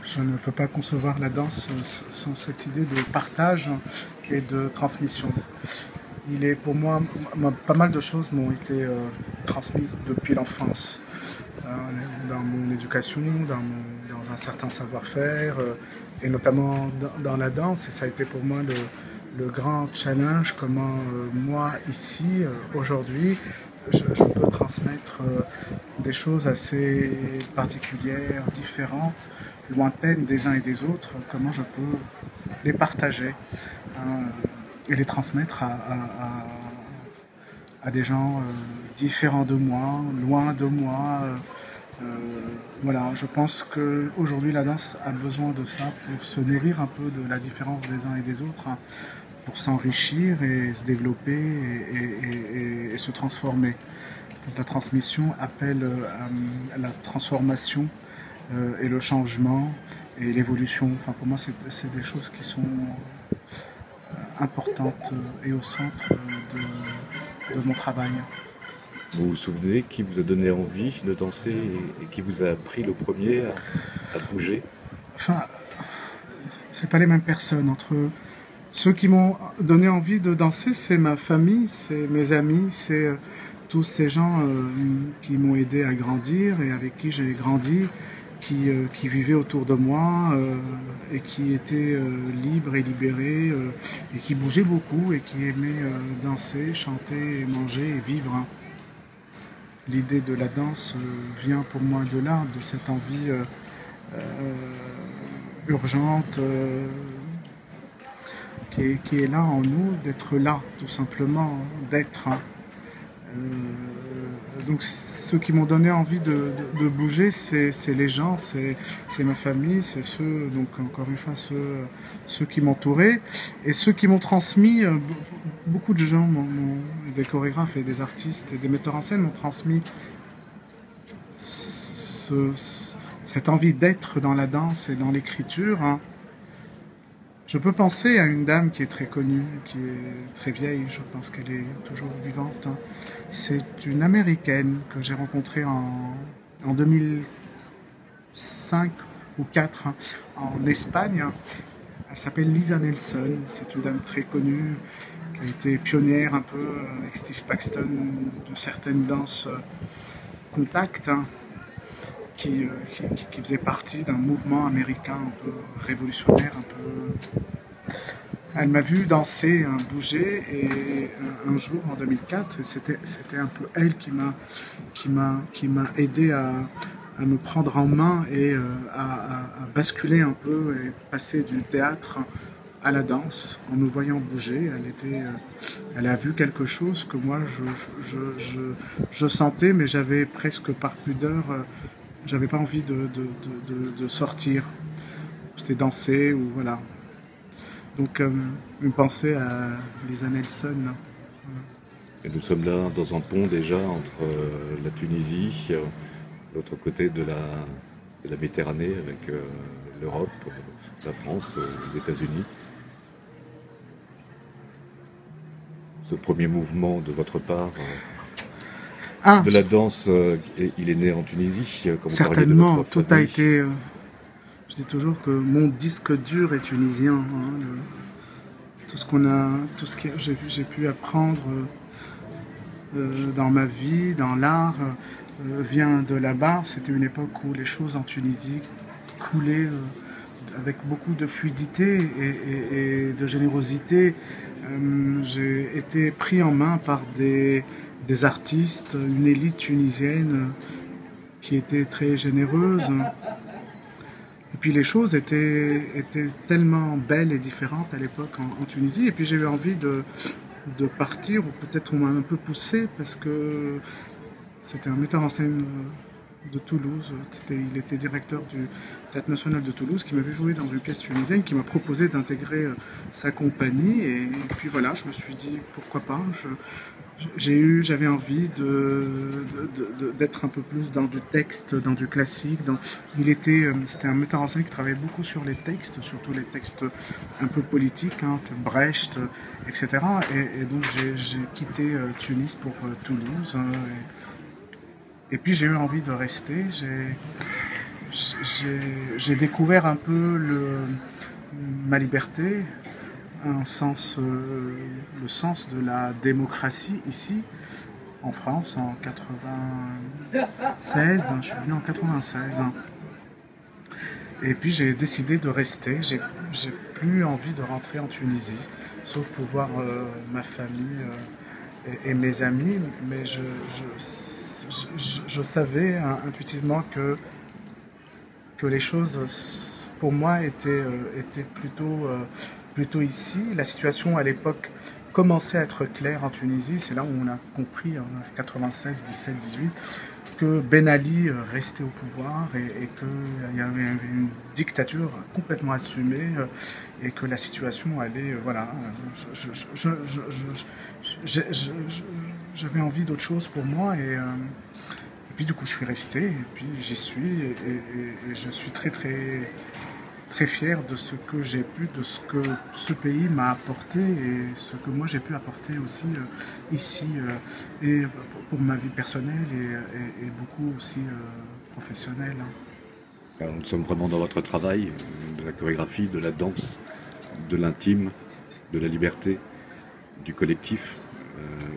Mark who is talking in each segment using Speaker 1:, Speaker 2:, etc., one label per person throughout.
Speaker 1: Je ne peux pas concevoir la danse sans cette idée de partage et de transmission. Il est pour moi, pas mal de choses m'ont été transmises depuis l'enfance, dans mon éducation, dans un certain savoir-faire, et notamment dans la danse. Et ça a été pour moi le grand challenge, comment moi, ici, aujourd'hui, je peux transmettre des choses assez particulières, différentes, lointaines des uns et des autres, comment je peux les partager et les transmettre à des gens différents de moi, loin de moi. Voilà, je pense qu'aujourd'hui la danse a besoin de ça pour se nourrir un peu de la différence des uns et des autres, hein, pour s'enrichir et se développer et se transformer. La transmission appelle la transformation et le changement et l'évolution. Enfin, pour moi, c'est des choses qui sont importantes et au centre de mon travail.
Speaker 2: Vous vous souvenez qui vous a donné envie de danser et qui vous a appris le premier à bouger?
Speaker 1: Enfin, c'est pas les mêmes personnes. Entre ceux qui m'ont donné envie de danser, c'est ma famille, c'est mes amis, c'est tous ces gens qui m'ont aidé à grandir et avec qui j'ai grandi, qui vivaient autour de moi et qui étaient libres et libérés et qui bougeaient beaucoup et qui aimaient danser, chanter, manger et vivre, hein. L'idée de la danse vient pour moi de là, de cette envie urgente qui est là en nous, d'être là, tout simplement, d'être, hein. Donc ceux qui m'ont donné envie de bouger, c'est les gens, c'est ma famille, c'est ceux, donc encore une fois, ceux qui m'entouraient. Et ceux qui m'ont transmis, beaucoup de gens, des chorégraphes et des artistes et des metteurs en scène m'ont transmis cette envie d'être dans la danse et dans l'écriture, hein. Je peux penser à une dame qui est très connue, qui est très vieille, je pense qu'elle est toujours vivante, hein. C'est une Américaine que j'ai rencontrée en 2005 ou 2004, hein, en Espagne. Elle s'appelle Lisa Nelson, c'est une dame très connue, qui a été pionnière un peu avec Steve Paxton de certaines danses contact, hein, qui faisait partie d'un mouvement américain un peu révolutionnaire, un peu. Elle m'a vu danser, bouger, et un jour en 2004, c'était un peu elle qui m'a aidé à me prendre en main et à basculer un peu et passer du théâtre à la danse en me voyant bouger. Elle a vu quelque chose que moi je sentais, mais j'avais presque par pudeur, j'avais pas envie de sortir. C'était danser ou voilà. Donc une pensée à Lisa Nelson.
Speaker 2: Et nous sommes là dans un pont déjà entre la Tunisie, l'autre côté de la Méditerranée avec l'Europe, la France, les États-Unis. Ce premier mouvement de votre part de la danse, il est né en Tunisie, comme vous parliez de
Speaker 1: certainement,
Speaker 2: votre
Speaker 1: tout a
Speaker 2: famille.
Speaker 1: été. Je dis toujours que mon disque dur est tunisien, hein. Tout ce que j'ai pu apprendre dans ma vie, dans l'art, vient de là-bas. C'était une époque où les choses en Tunisie coulaient avec beaucoup de fluidité et de générosité. J'ai été pris en main par des artistes, une élite tunisienne qui était très généreuse. Et puis les choses étaient tellement belles et différentes à l'époque en Tunisie. Et puis j'ai eu envie de partir, ou peut-être on m'a un peu poussé, parce que c'était un metteur en scène de Toulouse. Il était directeur du Théâtre National de Toulouse, qui m'a vu jouer dans une pièce tunisienne, qui m'a proposé d'intégrer sa compagnie. Et puis voilà, je me suis dit pourquoi pas. J'avais envie d'être un peu plus dans du texte, dans du classique. C'était un metteur en scène qui travaillait beaucoup sur les textes, surtout les textes un peu politiques, hein, Brecht, etc. Et donc j'ai quitté Tunis pour Toulouse. Et puis j'ai eu envie de rester. j'ai découvert un peu ma liberté, le sens de la démocratie ici, en France, en 96. Je suis venu en 96. Et puis j'ai décidé de rester. J'ai plus envie de rentrer en Tunisie, sauf pour voir ma famille et mes amis. Mais je savais intuitivement que les choses, pour moi, étaient plutôt ici. La situation à l'époque commençait à être claire en Tunisie. C'est là où on a compris, en 96, 17, 18, que Ben Ali restait au pouvoir et qu'il y avait une dictature complètement assumée et que la situation allait... voilà. J'avais envie d'autre chose pour moi et puis du coup je suis resté et puis j'y suis et je suis très fier de ce que j'ai pu, de ce que ce pays m'a apporté et ce que moi j'ai pu apporter aussi ici et pour ma vie personnelle et beaucoup aussi professionnelle.
Speaker 2: Alors, nous sommes vraiment dans votre travail, de la chorégraphie, de la danse, de l'intime, de la liberté, du collectif.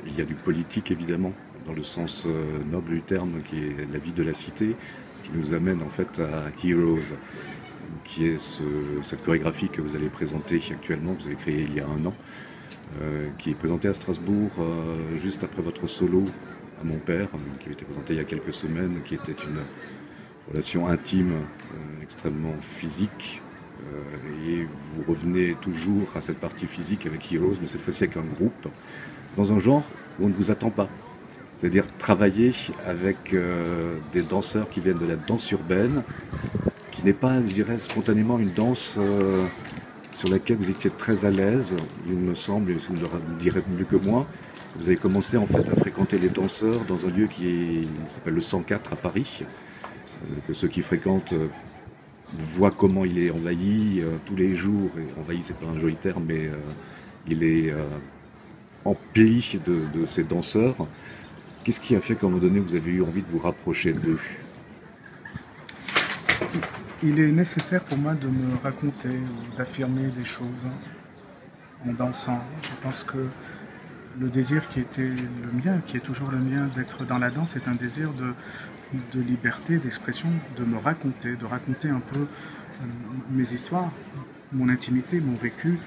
Speaker 2: Il y a du politique évidemment, dans le sens noble du terme, qui est la vie de la cité, ce qui nous amène en fait à Heroes, qui est cette chorégraphie que vous allez présenter actuellement, vous avez créée il y a un an, qui est présentée à Strasbourg juste après votre solo à Mon Père, qui a été présenté il y a quelques semaines, qui était une relation intime, extrêmement physique, et vous revenez toujours à cette partie physique avec Heroes, mais cette fois-ci avec un groupe, dans un genre où on ne vous attend pas. C'est-à-dire travailler avec des danseurs qui viennent de la danse urbaine, qui n'est pas, je dirais, spontanément une danse sur laquelle vous étiez très à l'aise, il me semble, et vous le direz mieux que moi. Vous avez commencé en fait à fréquenter les danseurs dans un lieu qui s'appelle le 104 à Paris, que ceux qui fréquentent voient comment il est envahi tous les jours, et envahi c'est pas un joli terme, mais il est empli de ces danseurs. Qu'est-ce qui a fait qu'à un moment donné vous avez eu envie de vous rapprocher d'eux?
Speaker 1: Il est nécessaire pour moi de me raconter ou d'affirmer des choses en dansant. Je pense que le désir qui était le mien, qui est toujours le mien d'être dans la danse, est un désir de liberté, d'expression, de raconter un peu mes histoires, mon intimité, mon vécu,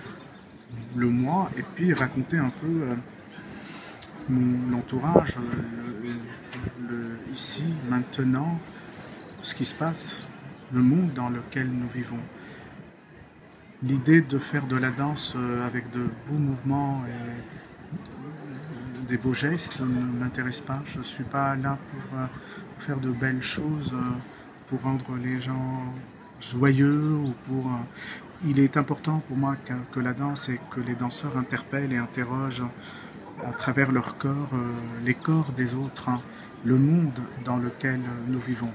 Speaker 1: le moi, et puis raconter un peu l'entourage, ici, maintenant, ce qui se passe, le monde dans lequel nous vivons. L'idée de faire de la danse avec de beaux mouvements et des beaux gestes ne m'intéresse pas. Je ne suis pas là pour faire de belles choses, pour rendre les gens joyeux ou pour... Il est important pour moi que la danse et que les danseurs interpellent et interrogent à travers leur corps, les corps des autres, le monde dans lequel nous vivons.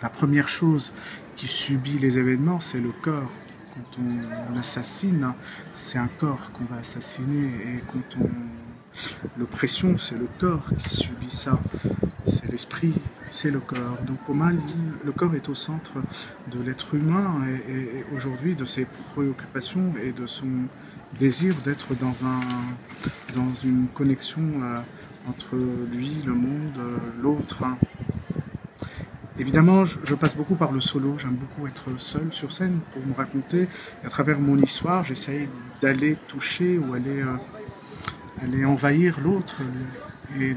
Speaker 1: La première chose qui subit les événements, c'est le corps. Quand on assassine, c'est un corps qu'on va assassiner. Et quand l'oppression, c'est le corps qui subit ça. C'est l'esprit, c'est le corps. Donc pour moi, le corps est au centre de l'être humain et aujourd'hui de ses préoccupations et de son désir d'être dans une connexion entre lui, le monde, l'autre. Évidemment, je passe beaucoup par le solo, j'aime beaucoup être seul sur scène pour me raconter. Et à travers mon histoire, j'essaye d'aller toucher ou aller envahir l'autre et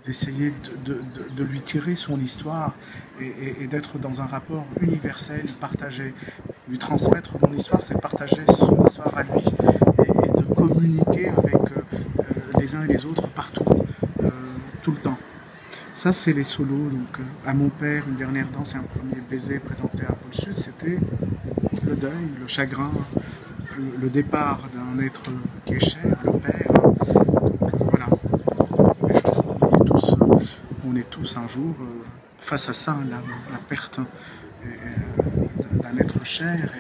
Speaker 1: d'essayer de lui tirer son histoire et d'être dans un rapport universel, partagé. Lui transmettre mon histoire, c'est partager son histoire à lui et de communiquer avec les uns et les autres partout, tout le temps. Ça, c'est les solos. Donc, à Mon Père, une dernière danse et un premier baiser présenté à Pôle Sud, c'était le deuil, le chagrin, le départ d'un être qui est cher, le père. Donc, voilà. On est tous un jour face à ça, la perte d'un être cher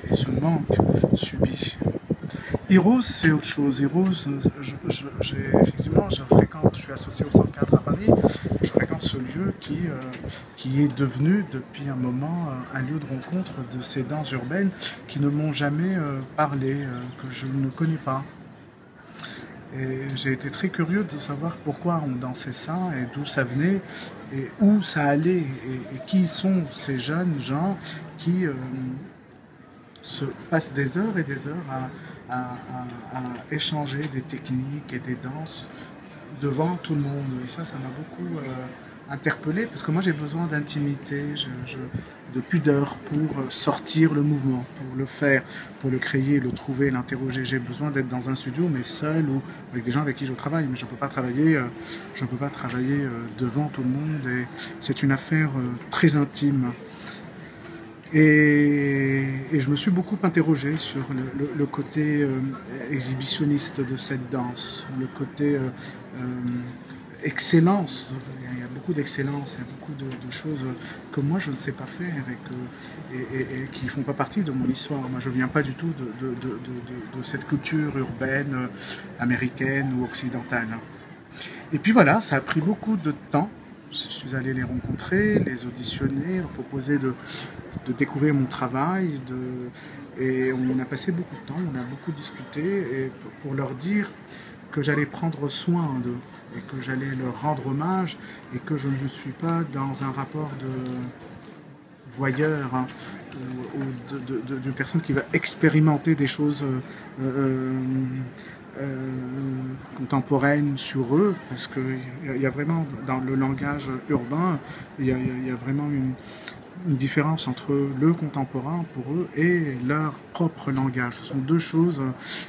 Speaker 1: et ce manque subi. Heroes, c'est autre chose. Heroes, effectivement, je suis associé au 104 à Paris. Je fréquente ce lieu qui est devenu, depuis un moment, un lieu de rencontre de ces danses urbaines qui ne m'ont jamais parlé, que je ne connais pas. Et j'ai été très curieux de savoir pourquoi on dansait ça et d'où ça venait et où ça allait et qui sont ces jeunes gens qui se passent des heures et des heures à échanger des techniques et des danses devant tout le monde. Et ça m'a beaucoup interpellé parce que moi j'ai besoin d'intimité, de pudeur pour sortir le mouvement, pour le faire, pour le créer, le trouver, l'interroger. J'ai besoin d'être dans un studio mais seul ou avec des gens avec qui je travaille, mais je ne peux pas travailler, devant tout le monde et c'est une affaire très intime. Et je me suis beaucoup interrogé sur le côté exhibitionniste de cette danse, le côté excellence. Il y a beaucoup d'excellence, il y a beaucoup de choses que moi je ne sais pas faire et qui ne font pas partie de mon histoire. Moi je ne viens pas du tout de cette culture urbaine américaine ou occidentale. Et puis voilà, ça a pris beaucoup de temps. Je suis allé les rencontrer, les auditionner, leur proposer de découvrir mon travail. Et on a passé beaucoup de temps, on a beaucoup discuté et pour leur dire que j'allais prendre soin d'eux et que j'allais leur rendre hommage et que je ne suis pas dans un rapport de voyeur hein, ou d'une personne qui va expérimenter des choses contemporaine sur eux, parce qu'il y a vraiment, dans le langage urbain, il y a vraiment une différence entre le contemporain pour eux et leur propre langage. Ce sont deux choses,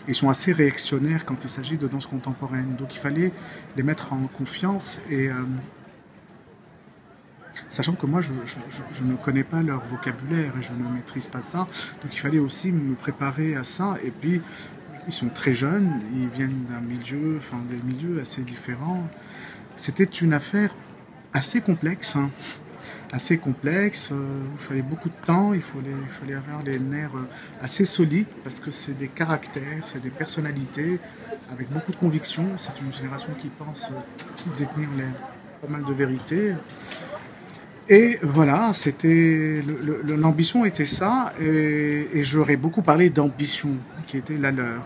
Speaker 1: ils sont assez réactionnaires quand il s'agit de danse contemporaine. Donc il fallait les mettre en confiance et sachant que moi je ne connais pas leur vocabulaire et je ne maîtrise pas ça, donc il fallait aussi me préparer à ça. Et puis ils sont très jeunes, ils viennent des milieux assez différents. C'était une affaire assez complexe, hein. Assez complexe, il fallait beaucoup de temps, il fallait avoir les nerfs assez solides parce que c'est des caractères, c'est des personnalités avec beaucoup de conviction. C'est une génération qui pense détenir pas mal de vérité. Et voilà, l'ambition était ça, et j'aurais beaucoup parlé d'ambition qui était la leur.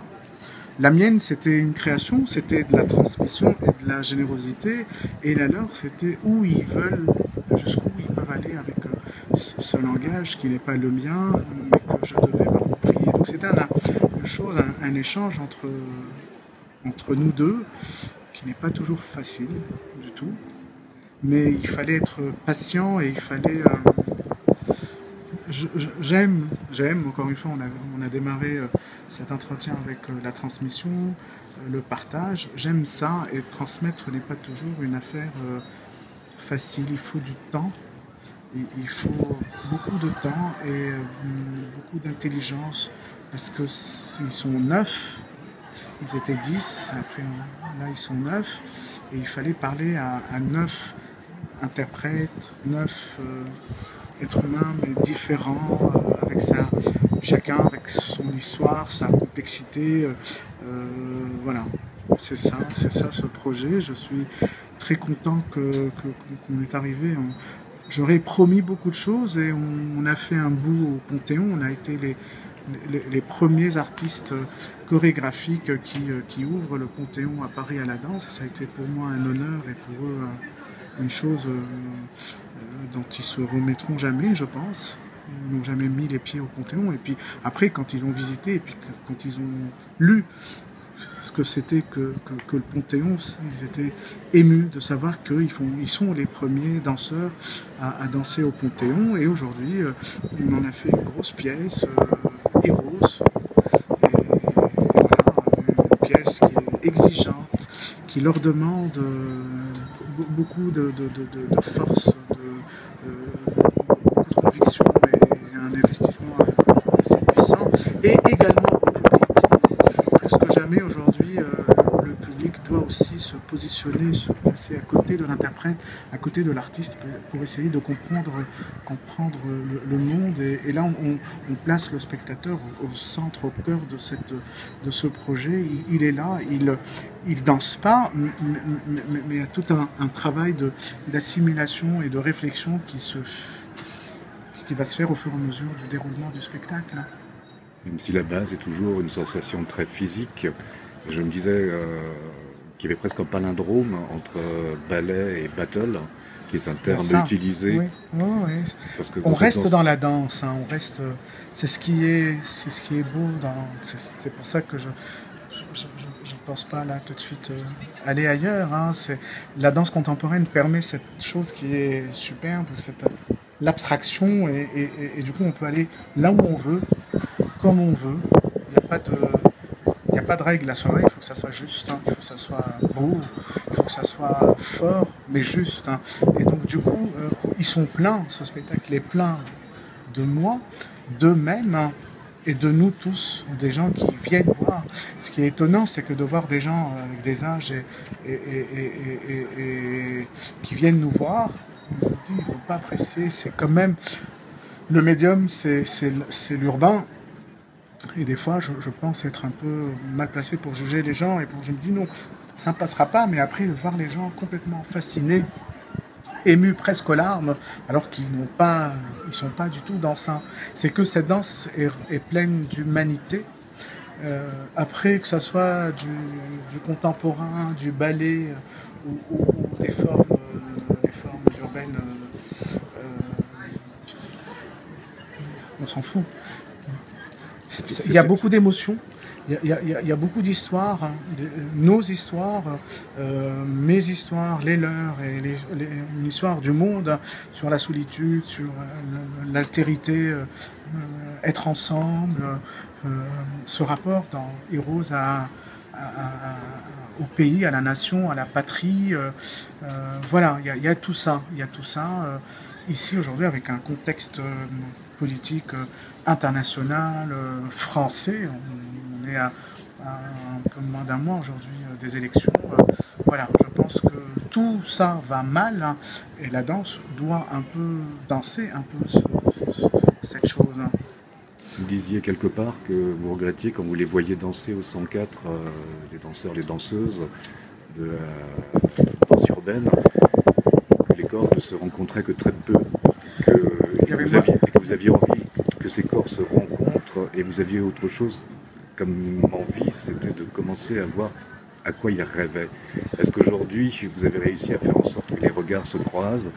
Speaker 1: La mienne, c'était une création, c'était de la transmission et de la générosité, et la leur, c'était où ils veulent, jusqu'où ils peuvent aller avec ce langage qui n'est pas le mien, mais que je devais m'approprier. Donc c'était un échange entre nous deux, qui n'est pas toujours facile du tout, mais il fallait être patient et il fallait... J'aime, encore une fois, on a démarré cet entretien avec la transmission, le partage. J'aime ça, et transmettre n'est pas toujours une affaire facile. Il faut du temps, il faut beaucoup de temps et beaucoup d'intelligence, parce que ils sont 9, ils étaient 10, après là ils sont 9, et il fallait parler à 9 interprètes, 9 êtres humains, mais différents, chacun avec son histoire, sa complexité. Voilà, c'est ça ce projet. Je suis très content qu'on est arrivé. J'aurais promis beaucoup de choses et on a fait un bout au Panthéon. On a été les premiers artistes chorégraphiques qui ouvrent le Panthéon à Paris à la danse. Ça a été pour moi un honneur et pour eux une chose dont ils se remettront jamais, je pense. Ils n'ont jamais mis les pieds au Panthéon. Et puis après, quand ils l'ont visité, et puis quand ils ont lu ce que c'était que le Panthéon, ils étaient émus de savoir qu'ils sont les premiers danseurs à danser au Panthéon. Et aujourd'hui, on en a fait une grosse pièce, Héros. Et voilà, une pièce qui est exigeante, qui leur demande beaucoup de force, beaucoup de conviction et un investissement assez puissant. Et également au public. Plus que jamais aujourd'hui, le public doit aussi se positionner, se placer à côté côté de l'interprète, à côté de l'artiste, pour essayer de comprendre le monde. Et là, on place le spectateur au centre, au cœur de ce projet. Il est là, il danse pas, mais il y a tout un travail d'assimilation et de réflexion qui va se faire au fur et à mesure du déroulement du spectacle.
Speaker 2: Même si la base est toujours une sensation très physique, je me disais qu'il y avait presque un palindrome entre ballet et battle, qui est un terme utilisé.
Speaker 1: Oui, oui. Parce que on reste dans la danse, hein, on reste. C'est ce qui est beau. C'est pour ça que je ne pense pas là tout de suite aller ailleurs. Hein. La danse contemporaine permet cette chose qui est superbe, l'abstraction, et du coup on peut aller là où on veut, comme on veut. Il n'y a pas de règle à soirée, il faut que ça soit juste, hein. Il faut que ça soit beau, il faut que ça soit fort, mais juste. Hein. Et donc du coup, ils sont pleins, ce spectacle est plein de moi, d'eux-mêmes, hein, et de nous tous, des gens qui viennent voir. Ce qui est étonnant, c'est que de voir des gens avec des âges et qui viennent nous voir, ils ne vont pas apprécier, c'est quand même... Le médium, c'est l'urbain. Et des fois, je pense être un peu mal placé pour juger les gens. Et je me dis non, ça ne passera pas. Mais après, de voir les gens complètement fascinés, émus presque aux larmes, alors qu'ils sont pas du tout dans ça. C'est que cette danse est pleine d'humanité. Après, que ce soit du contemporain, du ballet ou des formes urbaines, on s'en fout. Il y a beaucoup d'émotions, il y a beaucoup d'histoires, hein, nos histoires, mes histoires, les leurs, et une histoire du monde, hein, sur la solitude, sur l'altérité, être ensemble, ce rapport dans Heroes au pays, à la nation, à la patrie. Voilà, il y a tout ça. Ici, aujourd'hui, avec un contexte politique international, français. On est à un peu moins d'un mois aujourd'hui des élections. Voilà, je pense que tout ça va mal, hein, et la danse doit un peu danser un peu cette chose.
Speaker 2: Vous disiez quelque part que vous regrettiez quand vous les voyiez danser au 104, les danseurs, les danseuses de la danse urbaine, que les corps ne se rencontraient que très peu, que vous aviez envie que ces corps se rencontrent, et vous aviez autre chose comme envie, c'était de commencer à voir à quoi ils rêvaient. Est-ce qu'aujourd'hui, vous avez réussi à faire en sorte que les regards se croisent,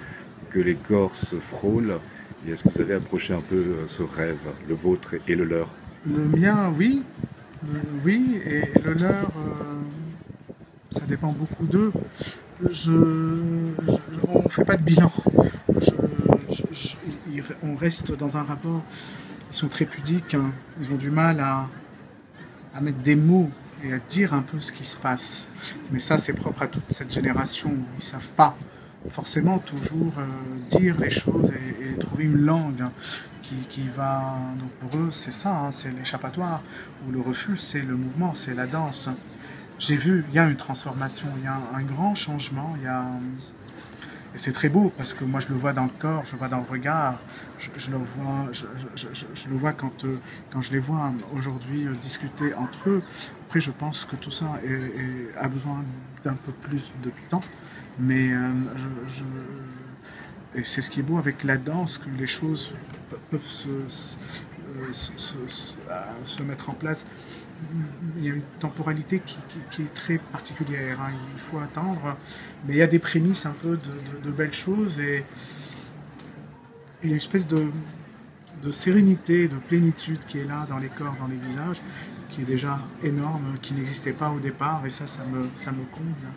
Speaker 2: que les corps se frôlent, et est-ce que vous avez approché un peu ce rêve, le vôtre et le leur?
Speaker 1: Le mien, oui. Oui, et le leur, ça dépend beaucoup d'eux. On ne fait pas de bilan. On reste dans un rapport. Ils sont très pudiques, hein. Ils ont du mal à mettre des mots et à dire un peu ce qui se passe. Mais ça, c'est propre à toute cette génération. Ils ne savent pas forcément toujours dire les choses et trouver une langue qui va... Donc pour eux, c'est ça, hein, c'est l'échappatoire. Ou le refuge, c'est le mouvement, c'est la danse. J'ai vu, il y a une transformation, il y a un grand changement, et c'est très beau parce que moi je le vois dans le corps, je le vois dans le regard, je le vois quand je les vois aujourd'hui discuter entre eux. Après, je pense que tout ça a besoin d'un peu plus de temps, mais et c'est ce qui est beau avec la danse, que les choses peuvent se mettre en place. Il y a une temporalité qui est très particulière, hein. Il faut attendre, mais il y a des prémices un peu de belles choses, et il y a une espèce de sérénité, de plénitude qui est là dans les corps, dans les visages, qui est déjà énorme, qui n'existait pas au départ, et ça me comble.